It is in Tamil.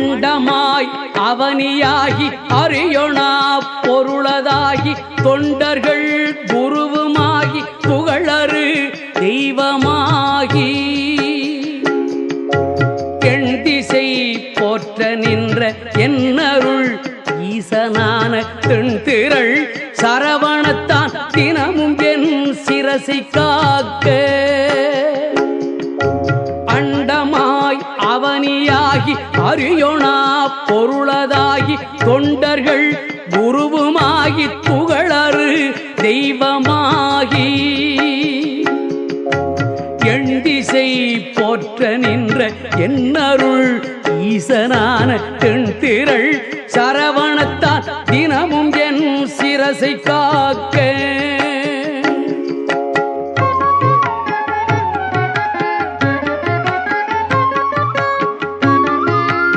அண்டமாய் அவனியாகி அறியொணா பொருளதாகி தொண்டர்கள் குருவுமாகி புகழறு தெய்வமாகி எண் திசை போற்ற நின்ற என்னருள் ஈசனான தென்திரள் சரவணத்தான் தினமும் என் சிரசை காக்க அண்டமாய் அவனியாகி அறியொணா பொருளதாகி தொண்டர்கள் குருவுமாகி புகழறு தெய்வமாகி எண் திசை போற்ற நின்ற என்னருள் ஈசனான தென்திரள் சரவணத்தான் தினமும் என் சிரசை காக்க